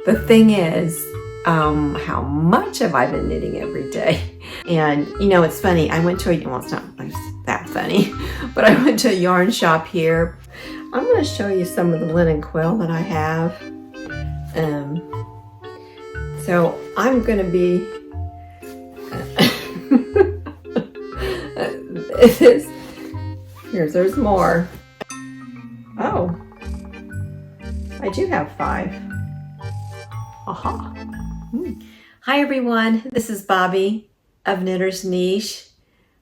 the thing is, how much have I been knitting every day? And you know, it's funny. I went to well, it's not that funny, but I went to a yarn shop here. I'm going to show you some of the linen quill that I have. So I'm going to be. There's more. Oh, I do have 5. Aha. Hi everyone, this is Bobby of Knitter's Niche.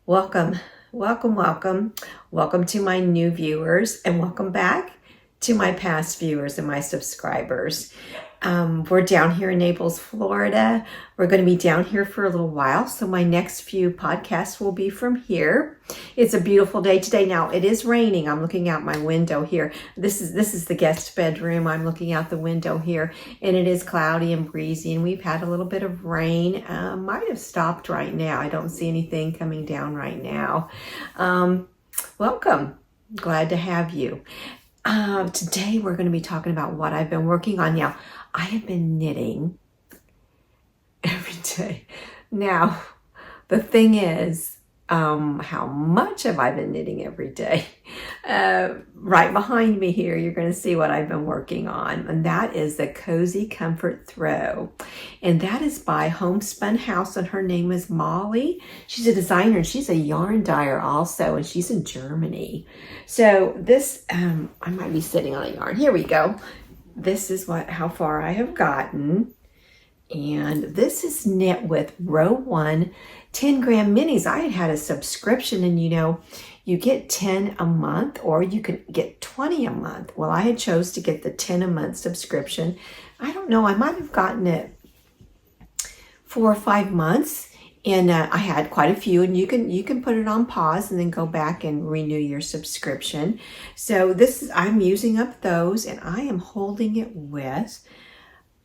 Welcome to my new viewers, and welcome back to my past viewers and my subscribers. We're down here in Naples, Florida. We're going to be down here for a little while, so my next few podcasts will be from here. It's a beautiful day today. Now it is raining. I'm looking out my window here. This is the guest bedroom. I'm looking out the window here, and it is cloudy and breezy, and we've had a little bit of rain. Might have stopped right now. I don't see anything coming down right now. Welcome. Glad to have you. Today we're going to be talking about what I've been working on. Now, I have been knitting every day. Now, the thing is, how much have I been knitting every day? Right behind me here, you're going to see what I've been working on, and that is the Cozy Comfort Throw. And that is by Homespun House, and her name is Molly. She's a designer, and she's a yarn dyer also, and she's in Germany. So this, I might be sitting on a yarn. Here we go. This is how far I have gotten. And this is knit with row 1 10-gram minis. I had a subscription, and you know, you get 10 a month or you can get 20 a month. Well, I had chose to get the 10 a month subscription. I don't know, I might have gotten it 4 or 5 months, and I had quite a few, and you can put it on pause and then go back and renew your subscription. So I'm using up those, and I am holding it with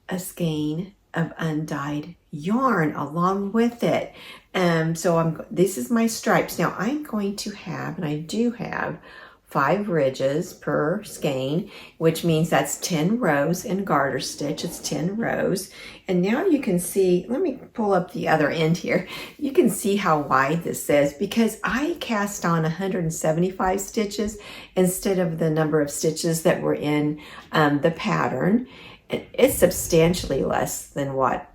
a skein of undyed yarn along with it. This is my stripes. Now I'm going to have, and I do have 5 ridges per skein, which means that's 10 rows in garter stitch. It's 10 rows. And now you can see, let me pull up the other end here. You can see how wide this is because I cast on 175 stitches instead of the number of stitches that were in the pattern. It's substantially less than what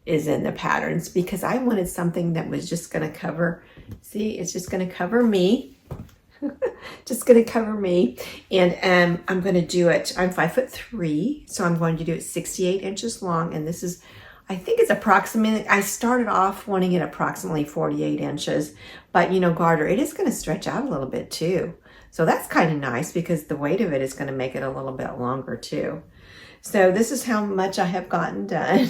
is in the patterns because I wanted something that was just going to cover, see, it's just going to cover me. Just going to cover me. And I'm going to do it, I'm 5'3", so I'm going to do it 68 inches long. And this is, I think it's approximately, I started off wanting it approximately 48 inches, but you know, garter, it is going to stretch out a little bit too. So that's kind of nice because the weight of it is going to make it a little bit longer too. So this is how much I have gotten done.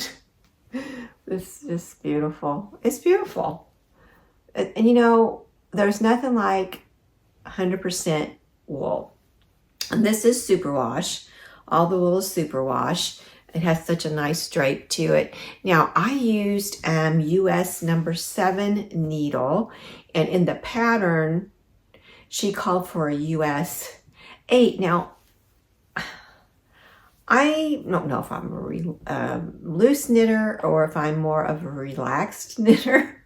This is beautiful. It's beautiful. And you know, there's nothing like 100% wool. And this is superwash. All the wool is superwash. It has such a nice drape to it. Now I used US number 7 needle, and in the pattern she called for a US 8. Now I don't know if I'm a loose knitter or if I'm more of a relaxed knitter.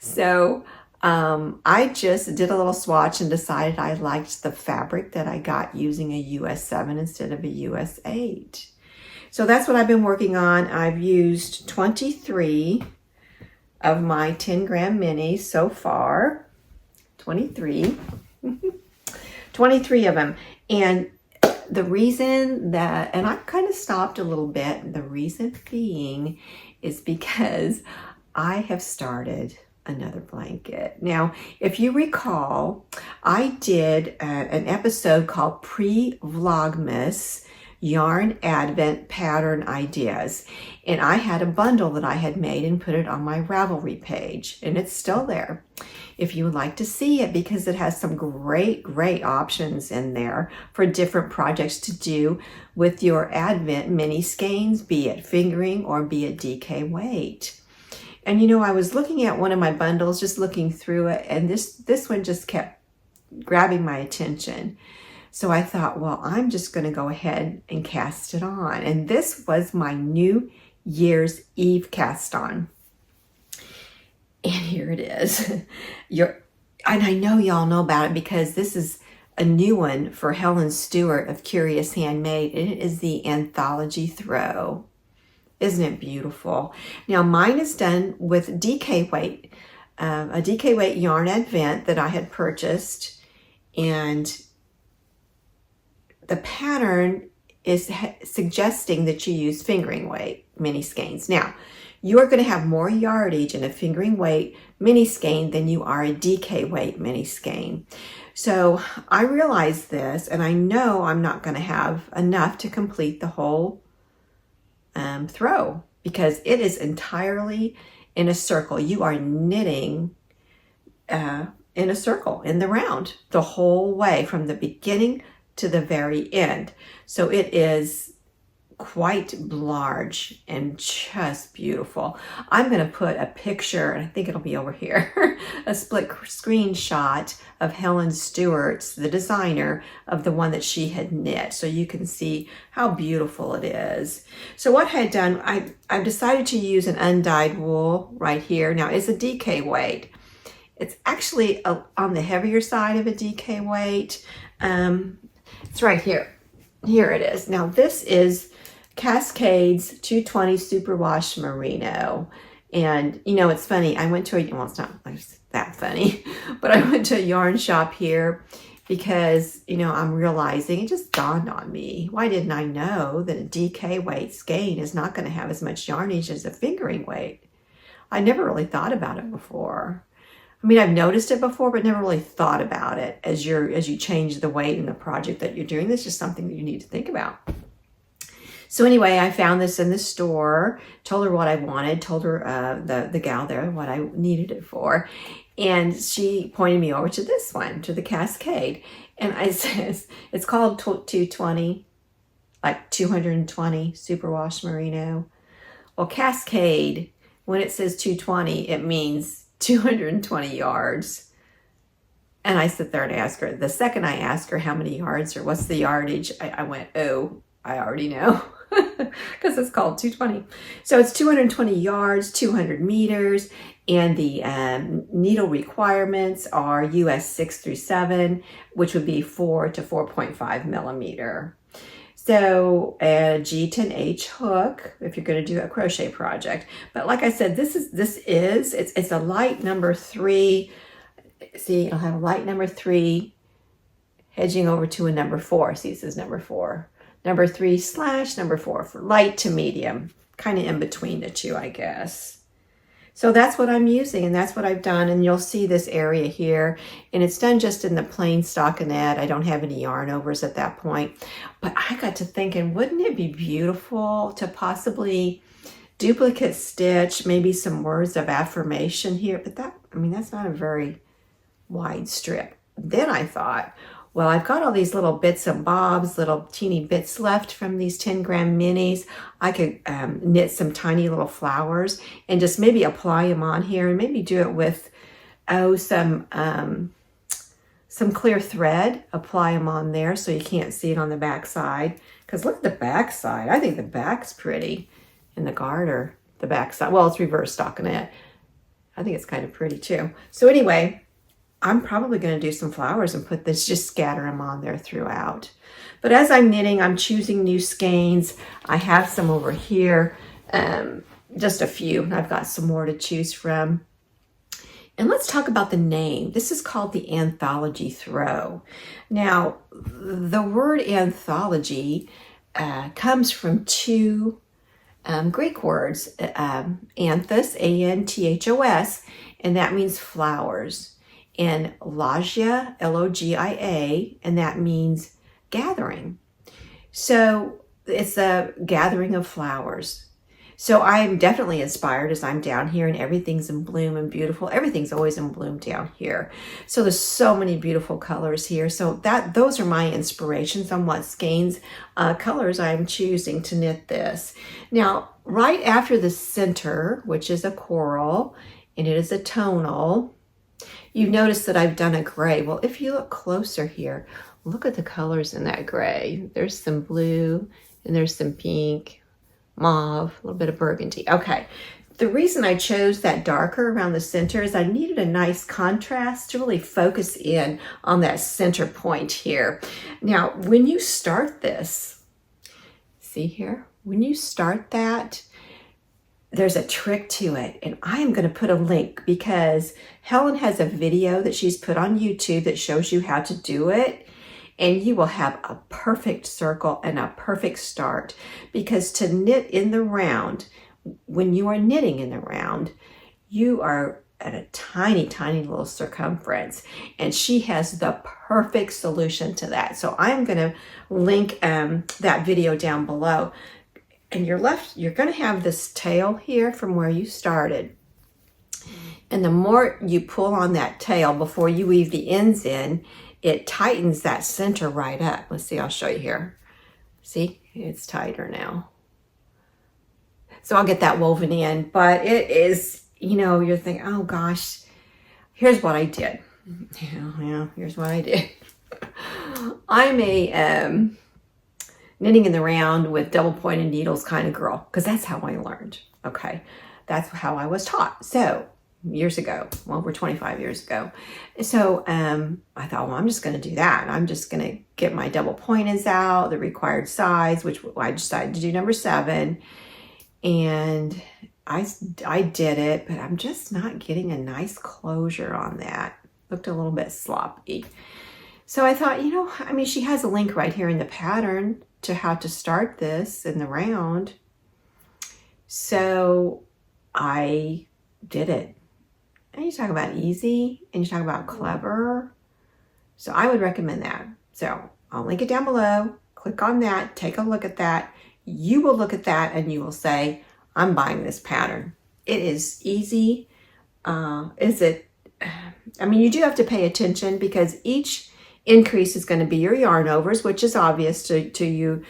So I just did a little swatch and decided I liked the fabric that I got using a US 7 instead of a US 8. So that's what I've been working on. I've used 23 of my 10-gram minis so far. 23. 23 of them. And the reason that, and I've kind of stopped a little bit, the reason being is because I have started another blanket. Now, if you recall, I did an episode called Pre-Vlogmas Yarn Advent Pattern Ideas, and I had a bundle that I had made and put it on my Ravelry page, and it's still there if you would like to see it, because it has some great options in there for different projects to do with your Advent mini skeins, be it fingering or be it DK weight. And you know, I was looking at one of my bundles, just looking through it, and this one just kept grabbing my attention. So I thought, well, I'm just going to go ahead and cast it on. And this was my New Year's Eve cast on. And here it is. And I know y'all know about it because this is a new one for Helen Stewart of Curious Handmade. It is the Anthology Throw. Isn't it beautiful? Now mine is done with DK weight, a DK weight yarn advent that I had purchased, and the pattern is suggesting that you use fingering weight mini skeins. Now, you are going to have more yardage in a fingering weight mini skein than you are a DK weight mini skein. So I realize this, and I know I'm not going to have enough to complete the whole throw because it is entirely in a circle. You are knitting in a circle, in the round, the whole way from the beginning to the very end. So it is quite large and just beautiful. I'm going to put a picture, and I think it'll be over here, a split screen shot of Helen Stewart's, the designer of the one that she had knit, so you can see how beautiful it is. So what I had done, I've decided to use an undyed wool right here. Now it's a DK weight. It's actually on the heavier side of a DK weight. It's right here. Here it is. Now this is Cascades 220 Superwash Merino. And you know, it's funny, I went to well, it's not that funny, but I went to a yarn shop here because, you know, I'm realizing, it just dawned on me, why didn't I know that a DK weight skein is not going to have as much yarnage as a fingering weight? I never really thought about it before. I mean, I've noticed it before, but never really thought about it as you change the weight in the project that you're doing. This is just something that you need to think about. So anyway, I found this in the store, told her what I wanted, told her, the gal there, what I needed it for. And she pointed me over to this one, to the Cascade. And I says, it's called 220, like 220 Superwash Merino. Well, Cascade, when it says 220, it means 220 yards. And I sit there and ask her, the second I ask her how many yards or what's the yardage, I went, oh, I already know. Because it's called 220. So it's 220 yards, 200 meters, and the needle requirements are US 6 through 7, which would be 4 to 4.5 millimeter. So a G10H hook if you're going to do a crochet project. But like I said, it's a light number 3. See, it'll have a light number 3 hedging over to a number 4. See, it says number 4. Number 3 / number 4 for light to medium, kind of in between the two, I guess. So that's what I'm using, and that's what I've done. And you'll see this area here, and it's done just in the plain stockinette. I don't have any yarn overs at that point. But I got to thinking, wouldn't it be beautiful to possibly duplicate stitch, maybe some words of affirmation here? But that's not a very wide strip. Then I thought, well, I've got all these little bits and bobs, little teeny bits left from these 10-gram minis. I could knit some tiny little flowers and just maybe apply them on here, and maybe do it with some clear thread. Apply them on there so you can't see it on the back side. Because look at the back side. I think the back's pretty in the garter. The back side. Well, it's reverse stockinette. I think it's kind of pretty too. So anyway, I'm probably going to do some flowers and put this, just scatter them on there throughout. But as I'm knitting, I'm choosing new skeins. I have some over here, just a few. I've got some more to choose from. And let's talk about the name. This is called the Anthology Throw. Now, the word anthology comes from two Greek words, anthos, A-N-T-H-O-S, and that means flowers. And logia, L-O-G-I-A, and that means gathering. So it's a gathering of flowers. So I'm definitely inspired as I'm down here and everything's in bloom and beautiful. Everything's always in bloom down here. So there's so many beautiful colors here. So those are my inspirations on what skeins, colors I'm choosing to knit this. Now, right after the center, which is a coral, and it is a tonal, you notice that I've done a gray. Well, if you look closer here, look at the colors in that gray. There's some blue and there's some pink, mauve, a little bit of burgundy. Okay, the reason I chose that darker around the center is I needed a nice contrast to really focus in on that center point here. Now, when you start this, see here, when you start that, there's a trick to it, and I am going to put a link because Helen has a video that she's put on YouTube that shows you how to do it, and you will have a perfect circle and a perfect start. Because to knit in the round, when you are knitting in the round, you are at a tiny, tiny little circumference, and she has the perfect solution to that. So I'm going to link that video down below. And you're going to have this tail here from where you started. And the more you pull on that tail before you weave the ends in, it tightens that center right up. Let's see, I'll show you here. See, it's tighter now. So I'll get that woven in, but it is, you know, you're thinking, oh gosh, here's what I did. Yeah, here's what I did. I'm a knitting in the round with double pointed needles kind of girl, because that's how I learned. Okay, that's how I was taught. So years ago, well, over 25 years ago. So I thought, well, I'm just going to do that. I'm just going to get my double pointeds out, the required size, which I decided to do number 7. And I did it, but I'm just not getting a nice closure on that. Looked a little bit sloppy. So I thought, you know, I mean, she has a link right here in the pattern to how to start this in the round. So I did it. And you talk about easy and you talk about clever. So I would recommend that. So I'll link it down below. Click on that. Take a look at that. You will look at that and you will say, I'm buying this pattern. It is easy. I mean, you do have to pay attention because each increase is going to be your yarn overs, which is obvious to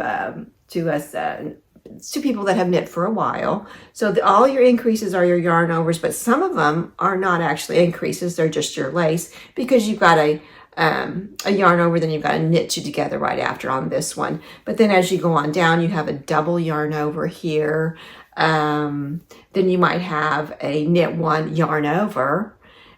us, to people that have knit for a while. So all your increases are your yarn overs, but some of them are not actually increases. They're just your lace, because you've got a yarn over, then you've got to knit two together right after on this one. But then as you go on down, you have a double yarn over here. Then you might have a knit one yarn over,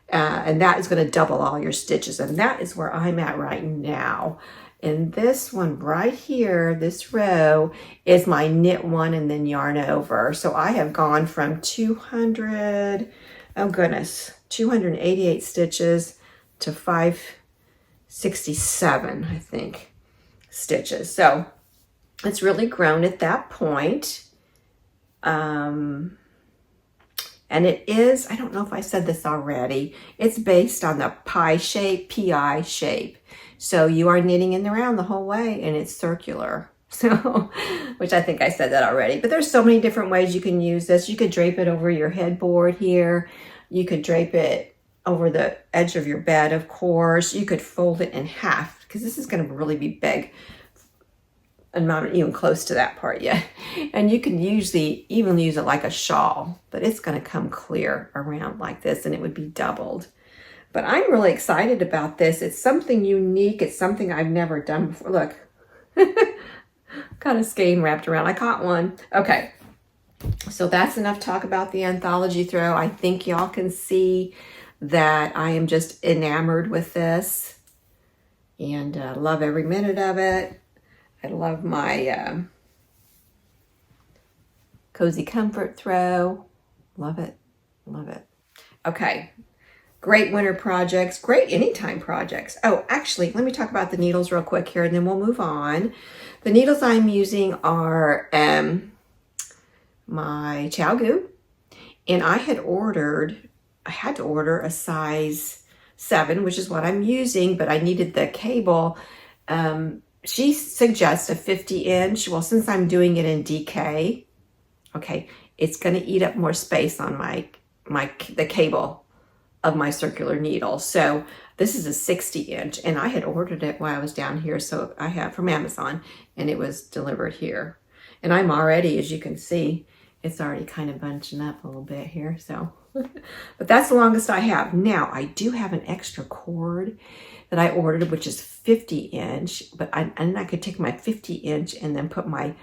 and that is going to double all your stitches. And that is where I'm at right now. And this one right here, this row, is my knit one and then yarn over. So I have gone from 288 stitches to 567, I think, stitches. So it's really grown at that point. And it is, I don't know if I said this already, it's based on the PI shape. So you are knitting in the round the whole way, and it's circular. So, which I think I said that already, but there's so many different ways you can use this. You could drape it over your headboard here. You could drape it over the edge of your bed, of course. You could fold it in half, because this is going to really be big. I'm not even close to that part yet. And you can usually even use it like a shawl, but it's going to come clear around like this, and it would be doubled. But I'm really excited about this. It's something unique. It's something I've never done before. Look, got a skein wrapped around. I caught one. Okay, so that's enough talk about the Anthology Throw. I think y'all can see that I am just enamored with this, and love every minute of it. I love my Cozy Comfort Throw. Love it. Love it. Okay. Great winter projects. Great anytime projects. Oh, actually, let me talk about the needles real quick here, and then we'll move on. The needles I'm using are my ChiaoGoo. And I had to order a size 7, which is what I'm using, but I needed the cable. She suggests a 50-inch. Well, since I'm doing it in DK, okay, it's going to eat up more space on the cable of my circular needle. So this is a 60-inch, and I had ordered it while I was down here. So I have from Amazon, and it was delivered here. And I'm already, as you can see, it's already kind of bunching up a little bit here, so. But that's the longest I have. Now, I do have an extra cord that I ordered, which is 50-inch, but I could take my 50-inch and then put my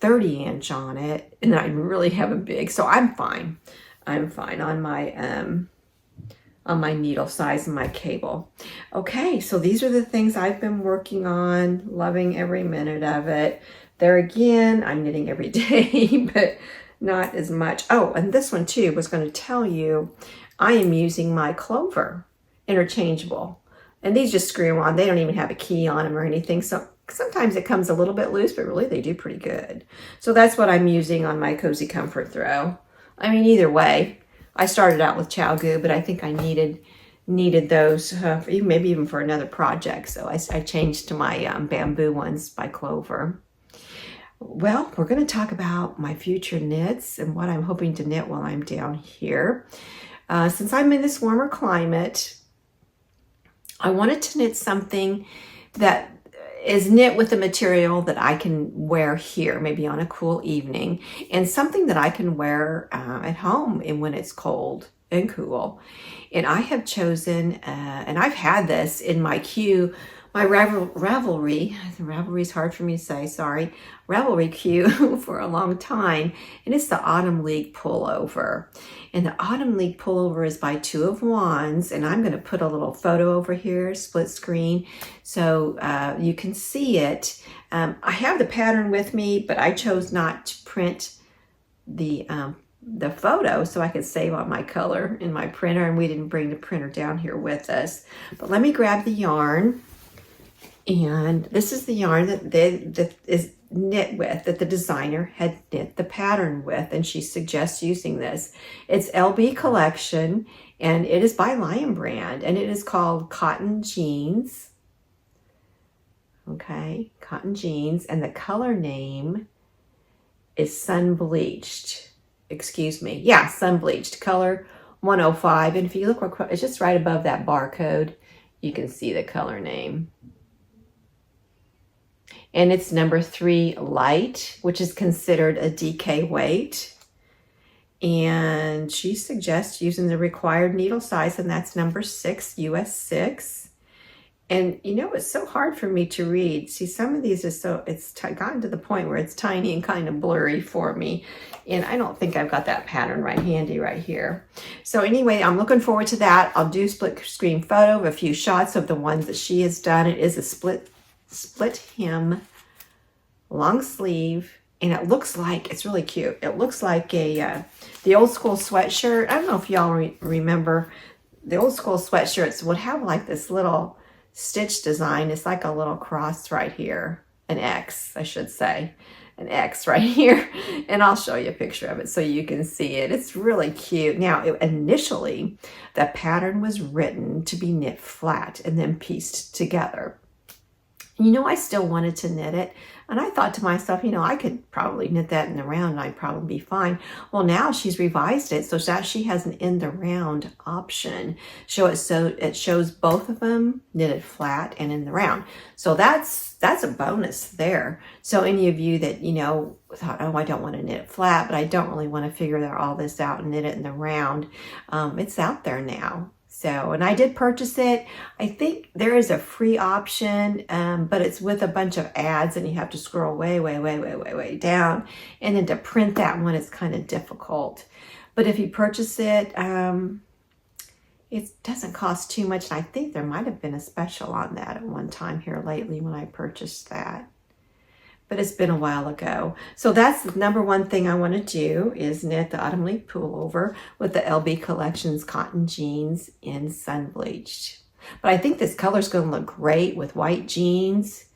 30-inch on it, and I really have a big, so I'm fine. I'm fine on my needle size and my cable. Okay, so these are the things I've been working on, loving every minute of it. There again, I'm knitting every day, but not as much. Oh, and this one too was going to tell you, I am using my Clover interchangeable. And these just screw on. They don't even have a key on them or anything. So sometimes it comes a little bit loose, but really they do pretty good. So that's what I'm using on my Cozy Comfort Throw. I mean, either way, I started out with Chow Goo, but I think I needed those, maybe even for another project. So I changed to my bamboo ones by Clover. Well, we're going to talk about my future knits and what I'm hoping to knit while I'm down here. Since I'm in this warmer climate, I wanted to knit something that is knit with a material that I can wear here, maybe on a cool evening, and something that I can wear at home and when it's cold and cool. And I have chosen, and I've had this in my queue, my Ravelry is hard for me to say, sorry, Ravelry queue for a long time, and it's the Autumn League Pullover. And the Autumn League Pullover is by Two of Wands, and I'm going to put a little photo over here, split screen, so you can see it. I have the pattern with me, but I chose not to print the photo so I could save on my color in my printer, and we didn't bring the printer down here with us. But let me grab the yarn. And this is the yarn that is knit with, that the designer had knit the pattern with, and she suggests using this. It's LB Collection, and it is by Lion Brand, and it is called Cotton Jeans. Okay, Cotton Jeans, and the color name is Sun Bleached. Excuse me. Yeah, Sun Bleached, color 105. And if you look, it's just right above that barcode. You can see the color name. And it's number 3 light, which is considered a DK weight. And she suggests using the required needle size, and that's number 6, US 6. And you know, it's so hard for me to read. See, some of these are it's gotten to the point where it's tiny and kind of blurry for me. And I don't think I've got that pattern right handy right here. So anyway, I'm looking forward to that. I'll do split screen photo of a few shots of the ones that she has done. It is a split hem, long sleeve, and it looks like, it's really cute. It looks like the old school sweatshirt. I don't know if y'all remember the old school sweatshirts would have like this little stitch design. It's like a little cross right here, an X, I should say, an X right here. And I'll show you a picture of it so you can see it. It's really cute. Now, initially, the pattern was written to be knit flat and then pieced together. You know, I still wanted to knit it, and I thought to myself, you know, I could probably knit that in the round and I'd probably be fine. Well, now she's revised it so that she has an in the round option. So it shows both of them knitted flat and in the round. So that's a bonus there. So any of you that, you know, thought, oh, I don't want to knit it flat, but I don't really want to figure all this out and knit it in the round, it's out there now. So, and I did purchase it. I think there is a free option, but it's with a bunch of ads, and you have to scroll way down. And then to print that one is kind of difficult. But if you purchase it, it doesn't cost too much. And I think there might have been a special on that at one time here lately when I purchased that. But it's been a while ago. So that's the number one thing I want to do is knit the Autumn League Pullover with the LB Collections Cotton Jeans in Sun Bleached. But I think this color is going to look great with white jeans.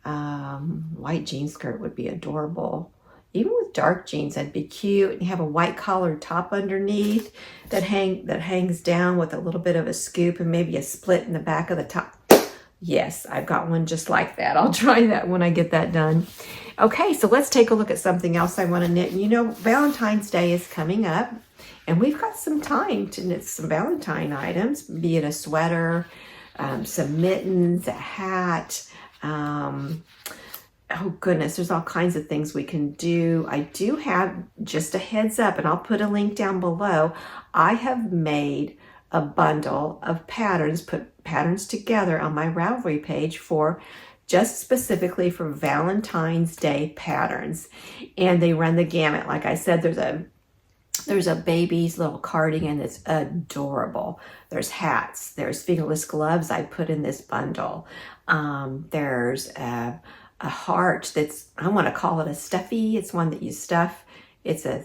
White jean skirt would be adorable. Even with dark jeans, that'd be cute. And you have a white collared top underneath that hangs down with a little bit of a scoop and maybe a split in the back of the top. Yes, I've got one just like that. I'll try that when I get that done. Okay, so let's take a look at something else I want to knit. You know, Valentine's Day is coming up, and we've got some time to knit some Valentine items, be it a sweater, some mittens, a hat, oh goodness, there's all kinds of things we can do. I do have, just a heads up, and I'll put a link down below. I have made a bundle of patterns, put patterns together on my Ravelry page for just specifically for Valentine's Day patterns. And they run the gamut. Like I said, there's a baby's little cardigan that's adorable. There's hats. There's fingerless gloves I put in this bundle. There's a heart that's, I want to call it a stuffy. It's one that you stuff. It's a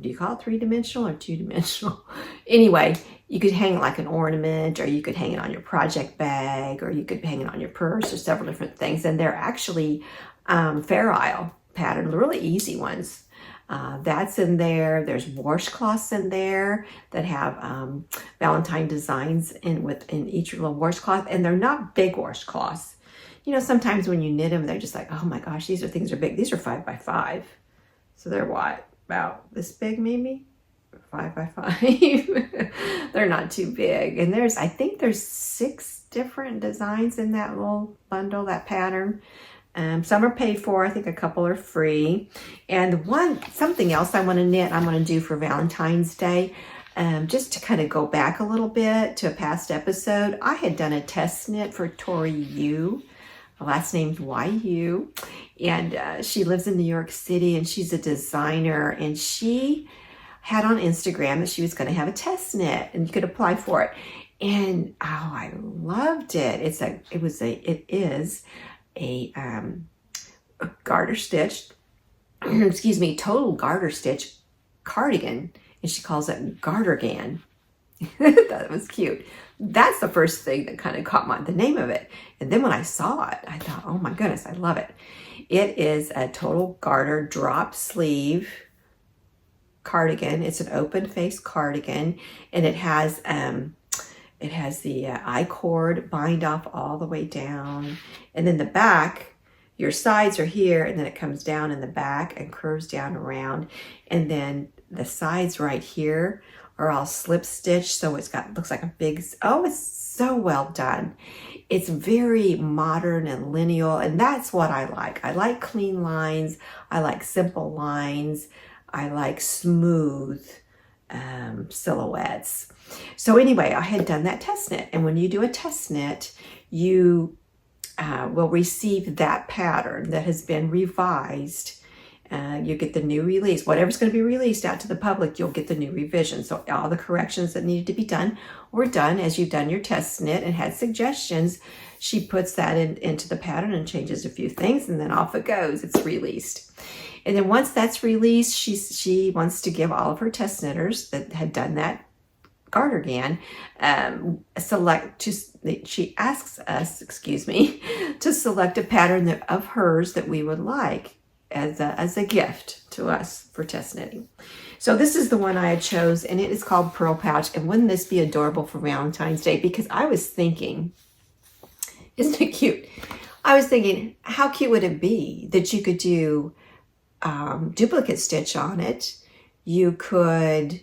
do you call it three-dimensional or two-dimensional? Anyway, you could hang it like an ornament, or you could hang it on your project bag, or you could hang it on your purse, or several different things. And they're actually Fair Isle pattern, really easy ones. That's in there. There's washcloths in there that have Valentine designs in each little washcloth, and they're not big washcloths. You know, sometimes when you knit them, they're just like, oh my gosh, these things are big. These are 5 by 5, so they're what, about this big maybe, 5 by 5. They're not too big. And I think there's 6 different designs in that little bundle, that pattern. Some are paid for. I think a couple are free. And something else I want to knit, I'm going to do for Valentine's Day, just to kind of go back a little bit to a past episode. I had done a test knit for Tori Yu. Her last name's YU. And she lives in New York City, and she's a designer. And she had on Instagram that she was going to have a test knit, and you could apply for it. And oh, I loved it. It is a garter stitched, excuse me, total garter stitch cardigan, and she calls it gartergan. That was cute. That's the first thing that kind of caught the name of it. And then when I saw it, I thought, oh my goodness, I love it. It is a total garter drop sleeve cardigan. It's an open face cardigan, and it has the I-cord bind off all the way down, and then the back, your sides are here, and then it comes down in the back and curves down around, and then the sides right here are all slip stitched, so looks like a big, oh, it's so well done. It's very modern and lineal, and that's what I like. I like clean lines. I like simple lines. I like smooth silhouettes. So anyway, I had done that test knit, and when you do a test knit, you will receive that pattern that has been revised. You get the new release. Whatever's going to be released out to the public, you'll get the new revision. So all the corrections that needed to be done were done as you've done your test knit and had suggestions. She puts that into the pattern and changes a few things, and then off it goes. It's released. And then once that's released, she wants to give all of her test knitters that had done that gartergan she asks us, to select a pattern of hers that we would like as a gift to us for test knitting. So this is the one I had chose, and it is called Pearl Pouch. And wouldn't this be adorable for Valentine's Day? Because I was thinking, isn't it cute? I was thinking, how cute would it be that you could do duplicate stitch on it? You could,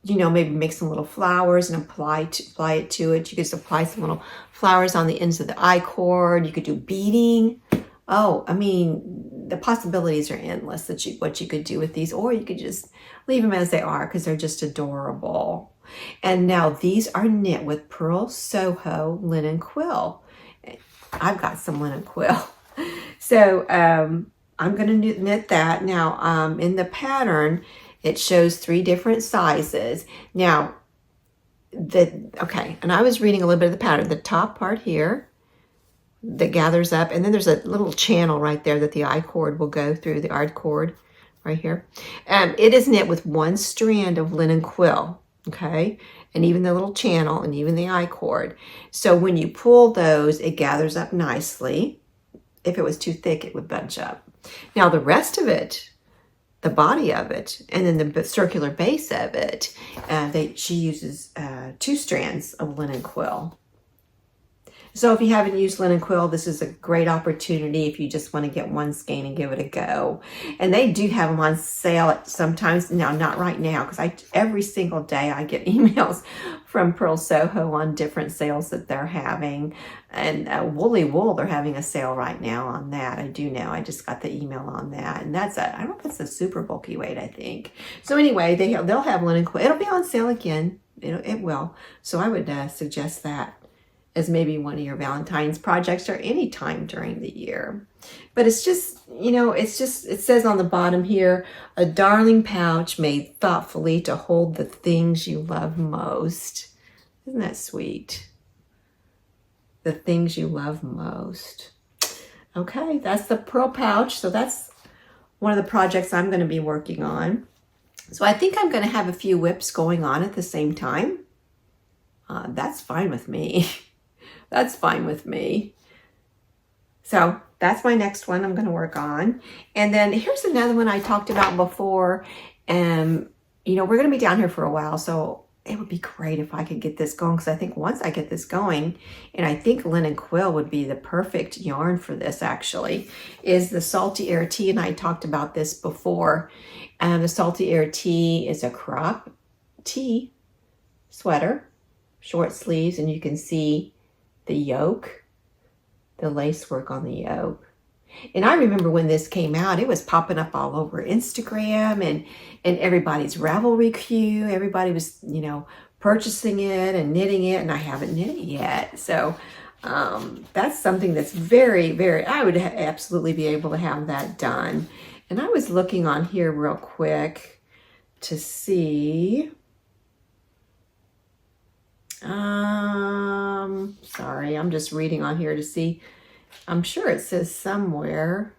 maybe make some little flowers and apply it to it. You could apply some little flowers on the ends of the I-cord. You could do beading. Oh, I mean, the possibilities are endless what you could do with these, or you could just leave them as they are because they're just adorable. And now these are knit with Pearl Soho linen quill. I've got some linen quill. So I'm going to knit that. Now in the pattern, it shows 3 different sizes. Now, and I was reading a little bit of the pattern. The top part here that gathers up, and then there's a little channel right there that the I-cord will go through, the I-cord right here. It is knit with 1 strand of linen quill, okay? And even the little channel and even the I-cord. So when you pull those, it gathers up nicely. If it was too thick, it would bunch up. Now the rest of it, the body of it, and then the circular base of it, she uses 2 strands of linen quill. So if you haven't used linen quill, this is a great opportunity if you just want to get one skein and give it a go. And they do have them on sale at sometimes. Now, not right now, because every single day I get emails from Pearl Soho on different sales that they're having. And Woolly Wool, they're having a sale right now on that. I do know. I just got the email on that. And that's I don't know if it's a super bulky weight, I think. So anyway, they'll have linen quill. It'll be on sale again. It will. So I would suggest that as maybe one of your Valentine's projects or any time during the year. But it's just, it says on the bottom here, a darling pouch made thoughtfully to hold the things you love most. Isn't that sweet? The things you love most. Okay, that's the pearl pouch. So that's one of the projects I'm going to be working on. So I think I'm going to have a few whips going on at the same time. That's fine with me. That's fine with me. So that's my next one I'm going to work on. And then here's another one I talked about before. We're going to be down here for a while, so it would be great if I could get this going, because I think once I get this going, and I think linen quill would be the perfect yarn for this actually, is the Salty Air Tea, and I talked about this before. The Salty Air Tea is a crop tee sweater, short sleeves, and you can see the yoke, the lace work on the yoke. And I remember when this came out, it was popping up all over Instagram and everybody's Ravelry queue. Everybody was, purchasing it and knitting it, and I haven't knit it yet. So that's something that's very, very, I would absolutely be able to have that done. And I was looking on here real quick to see. Sorry, I'm just reading on here to see. I'm sure it says somewhere.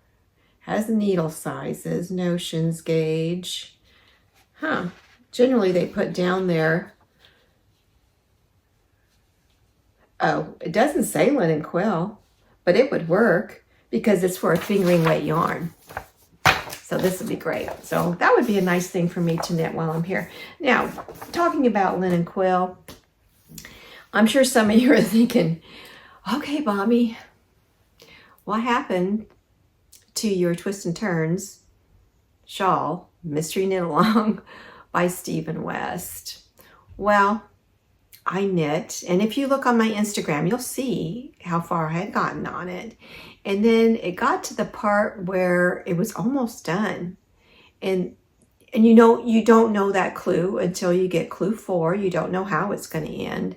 Has needle sizes, notions, gauge. Generally they put down there. Oh, it doesn't say linen quill, but it would work because it's for a fingering weight yarn. So this would be great. So that would be a nice thing for me to knit while I'm here. Now, talking about linen quill, I'm sure some of you are thinking, okay, Bobby, what happened to your Twist and Turns shawl, Mystery Knit Along by Stephen West? Well, I knit, and if you look on my Instagram, you'll see how far I had gotten on it. And then it got to the part where it was almost done. And you don't know that clue until you get clue 4. You don't know how it's going to end.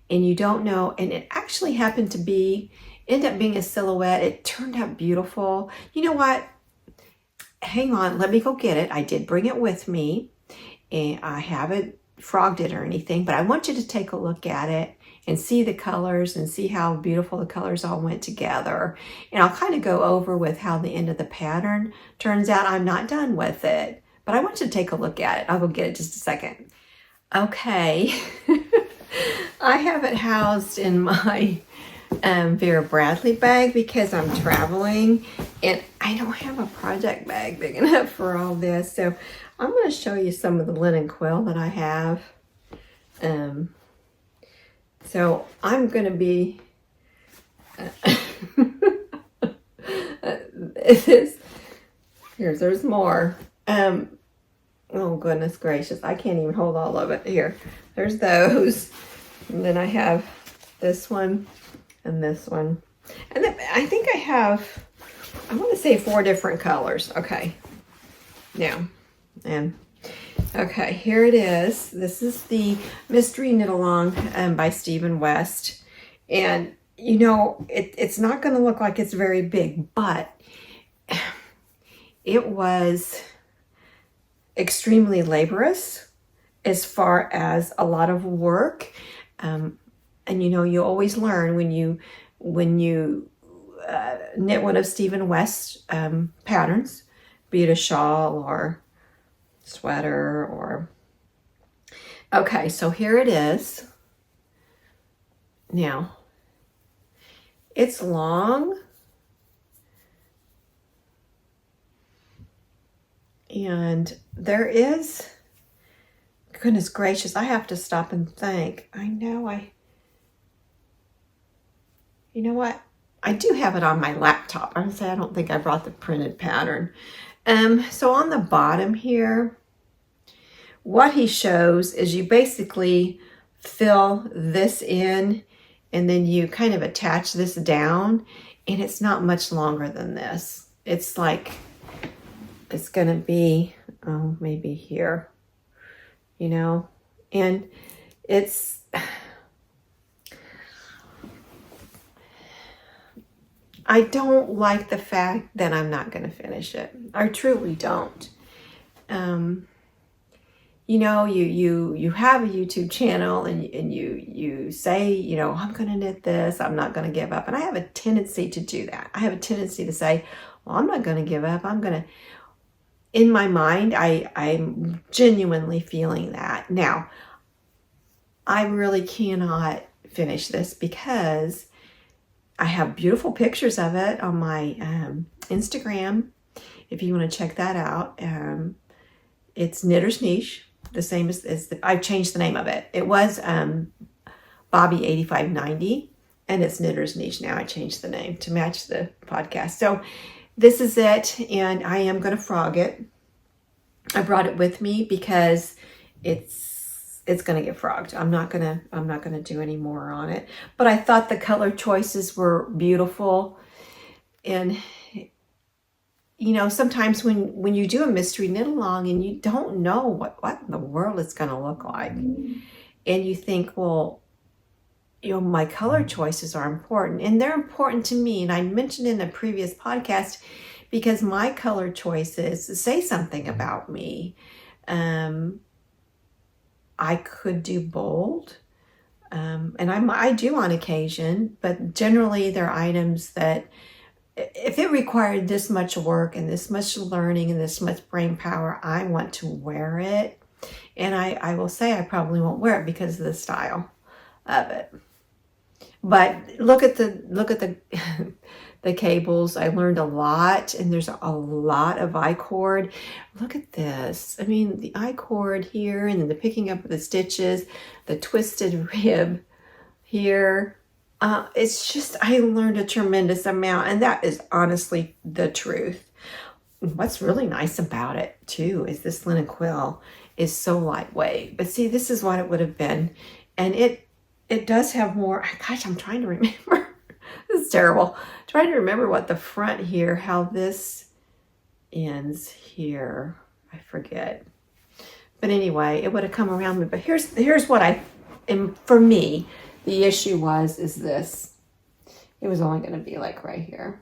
And you don't know, and it actually happened to end up being a silhouette. It turned out beautiful. You know what? Hang on, let me go get it. I did bring it with me, and I haven't frogged it or anything, but I want you to take a look at it and see the colors and see how beautiful the colors all went together. And I'll kind of go over with how the end of the pattern turns out. I'm not done with it, but I want you to take a look at it. I'll go get it just a second. Okay. I have it housed in my Vera Bradley bag because I'm traveling and I don't have a project bag big enough for all this. So I'm going to show you some of the linen quill that I have. So I'm going to be there's more. Oh goodness gracious, I can't even hold all of it. Here, there's those. And then I have this one and this one. And then I think I have, I want to say 4 different colors. Okay. Now, and okay, here it is. This is the Mystery Knit Along by Stephen West. And it's not going to look like it's very big, but it was extremely laborious as far as a lot of work. And you always learn when you knit one of Stephen West's patterns, be it a shawl or sweater or... Okay, so here it is. Now, it's long. And there is, goodness gracious, I have to stop and think. I know You know what? I do have it on my laptop. I would say I don't think I brought the printed pattern. So on the bottom here, what he shows is you basically fill this in and then you kind of attach this down, and it's not much longer than this. It's like, it's gonna be, oh, maybe here, you know, and it's, I don't like the fact that I'm not gonna finish it. I truly don't. You know, you have a YouTube channel and you say, you know, I'm going to knit this, I'm not going to give up. And I have a tendency to do that. I have a tendency to say, well, I'm not going to give up. I'm going to, in my mind, I'm genuinely feeling that. Now, I really cannot finish this because I have beautiful pictures of it on my Instagram. If you want to check that out, it's Knitter's Niche. The same as I've changed the name of it. It was Bobby 8590, and it's Knitter's Niche now. I changed the name to match the podcast. So this is it, and I am going to frog it. I brought it with me because it's going to get frogged. I'm not going to do any more on it. But I thought the color choices were beautiful, and you know, sometimes when you do a mystery knit along and you don't know what in the world it's going to look like, and you think, well, you know, my color choices are important, and they're important to me. And I mentioned in a previous podcast because my color choices say something about me. I could do bold, and I do on occasion, but generally they're items that, if it required this much work and this much learning and this much brain power, I want to wear it. And I will say I probably won't wear it because of the style of it. But look at the the cables. I learned a lot, and there's a lot of I-cord. Look at this. I mean, the I-cord here, and then the picking up of the stitches, the twisted rib here. It's just, I learned a tremendous amount, and that is honestly the truth. What's really nice about it too is this linen quill is so lightweight. But see, this is what it would have been, and it does have more. Gosh, I'm trying to remember. This is terrible. I'm trying to remember what the front here, how this ends here. I forget. But anyway, it would have come around me. But here's what I am, for me. The issue is this. It was only going to be like right here.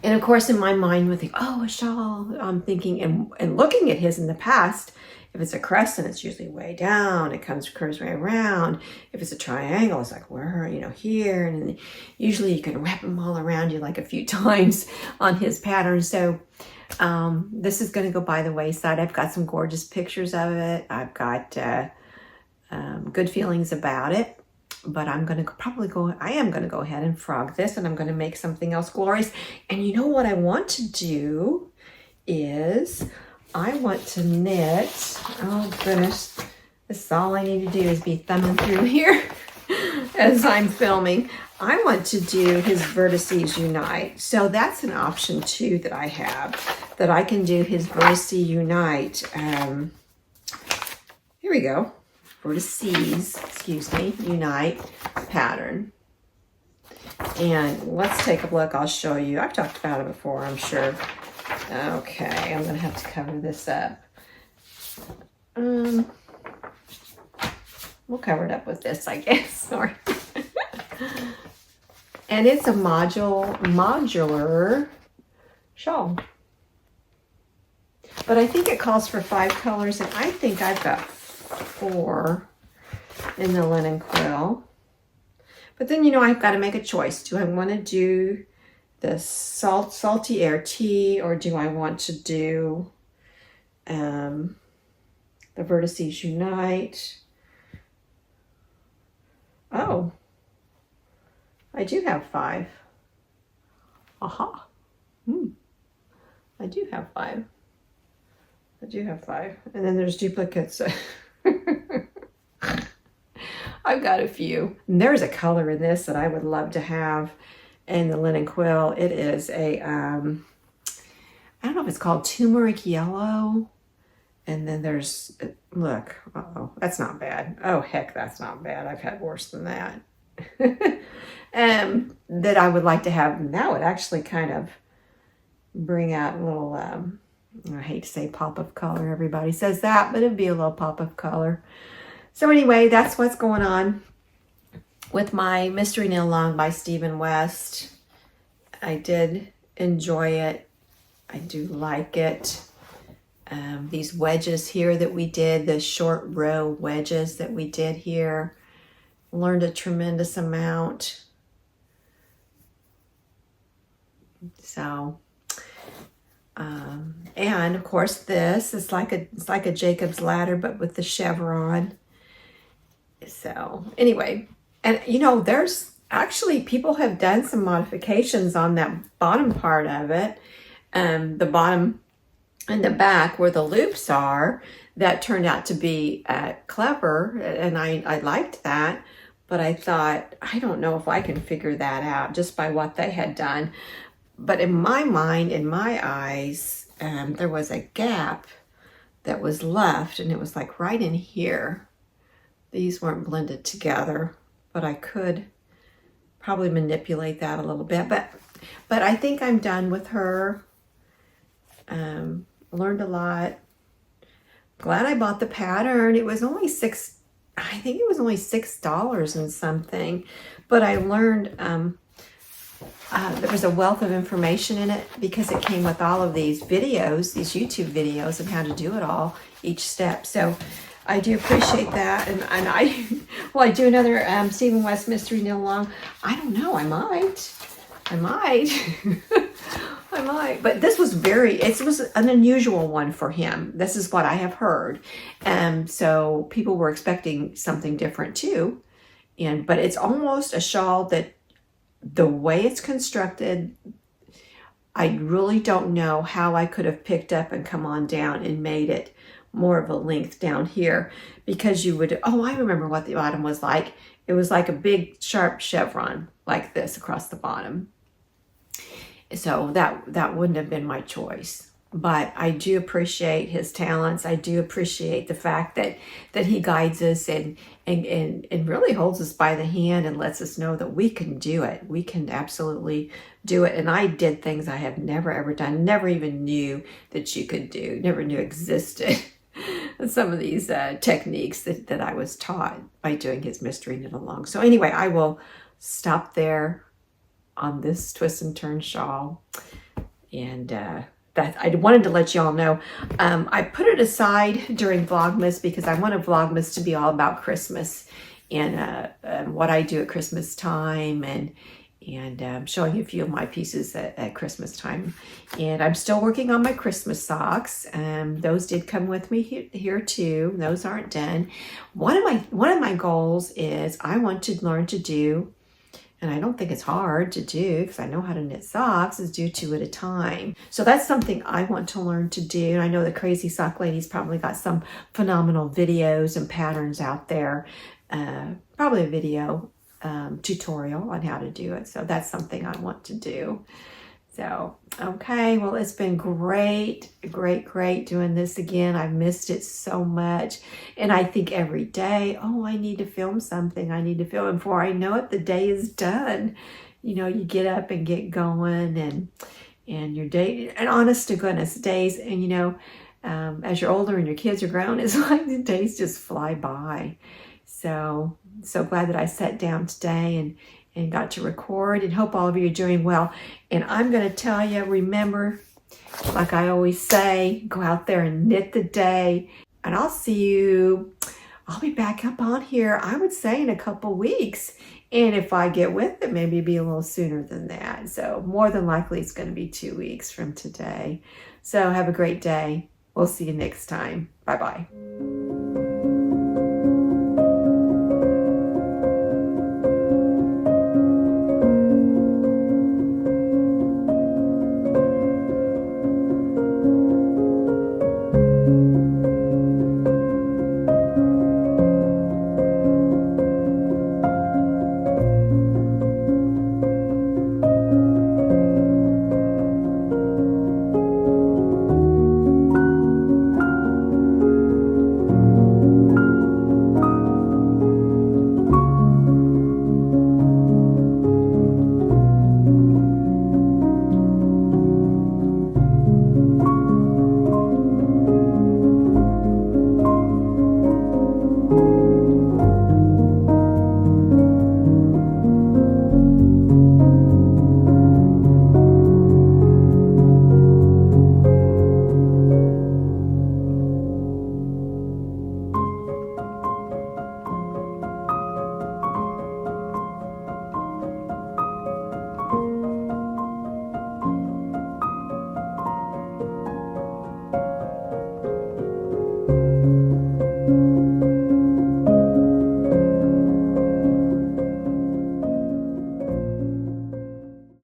And of course, in my mind, would think, oh, a shawl. I'm thinking, and looking at his in the past, if it's a crescent, it's usually way down. It curves way around. If it's a triangle, it's like, where, you know, here. And then usually you can wrap them all around you like a few times on his pattern. So this is going to go by the wayside. I've got some gorgeous pictures of it. I've got good feelings about it, but I'm going to I am going to go ahead and frog this, and I'm going to make something else glorious. And you know what I want to do is I want to knit, oh goodness, this is all I need to do is be thumbing through here as I'm filming. I want to do his Vertices Unite. So that's an option too that I have, that I can do his Vertices Unite. Here we go. Vertices, Unite pattern. And let's take a look. I'll show you. I've talked about it before, I'm sure. Okay, I'm going to have to cover this up. We'll cover it up with this, I guess. Sorry. And it's a modular shawl. But I think it calls for 5 colors, and I think I've got 4 in the linen quill. But then, you know, I've got to make a choice. Do I want to do the salty air tea, or do I want to do the Vertices Unite? Oh, I do have 5. Aha. I do have 5. I do have 5. And then there's duplicates. I've got a few. And there's a color in this that I would love to have in the linen quill. It is a, I don't know if it's called turmeric yellow. And then there's, look, uh-oh, that's not bad. Oh, heck, that's not bad. I've had worse than that. That I would like to have. And that would actually kind of bring out a little, I hate to say pop of color. Everybody says that, but it'd be a little pop of color. So anyway, that's what's going on with my Mystery Knit Along by Stephen West. I did enjoy it. I do like it. These wedges here that we did, the short row wedges that we did here, learned a tremendous amount. So, and of course this is it's like a Jacob's ladder, but with the chevron. So anyway, and you know, there's actually, people have done some modifications on that bottom part of it. The bottom and the back where the loops are, that turned out to be clever, and I liked that, but I thought, I don't know if I can figure that out just by what they had done. But in my mind, in my eyes, there was a gap that was left, and it was like right in here. These weren't blended together, but I could probably manipulate that a little bit. But I think I'm done with her. Learned a lot. Glad I bought the pattern. It was only I think it was only $6 and something, but I learned there was a wealth of information in it because it came with all of these videos, these YouTube videos of how to do it all, each step. So I do appreciate that. And will I do another Stephen West Mystery Knit Along? I don't know. I might. I might, but this was it was an unusual one for him. This is what I have heard. So people were expecting something different too. But it's almost a shawl that the way it's constructed, I really don't know how I could have picked up and come on down and made it more of a length down here, because you would, I remember what the bottom was like. It was like a big sharp chevron like this across the bottom. So that wouldn't have been my choice. But I do appreciate his talents. I do appreciate the fact that he guides us and really holds us by the hand and lets us know that we can do it. We can absolutely do it. And I did things I have never ever done, never even knew that you could do, never knew existed. Some of these techniques that I was taught by doing his Mystery Knit Along. So anyway, I will stop there on this twist and turn shawl, and that I wanted to let y'all know. I put it aside during Vlogmas because I wanted Vlogmas to be all about Christmas and what I do at Christmas time, and showing you a few of my pieces at Christmas time. And I'm still working on my Christmas socks. Those did come with me here too. Those aren't done. One of my goals is I want to learn to do, and I don't think it's hard to do because I know how to knit socks, is do 2 at a time. So that's something I want to learn to do. And I know the Crazy Sock Lady's probably got some phenomenal videos and patterns out there. Probably a video tutorial on how to do it. So that's something I want to do. So, okay, well, it's been great doing this again. I've missed it so much. And I think every day, I need to film something. I need to film. And before I know it, the day is done. You know, you get up and get going, and your day, and honest to goodness, days, and you know, as you're older and your kids are grown, it's like the days just fly by. So glad that I sat down today and got to record, and hope all of you are doing well. And I'm going to tell you, remember, like I always say, go out there and knit the day. And I'll be back up on here, I would say, in a couple weeks. And if I get with it, maybe be a little sooner than that. So more than likely, it's going to be 2 weeks from today. So have a great day. We'll see you next time. Bye-bye.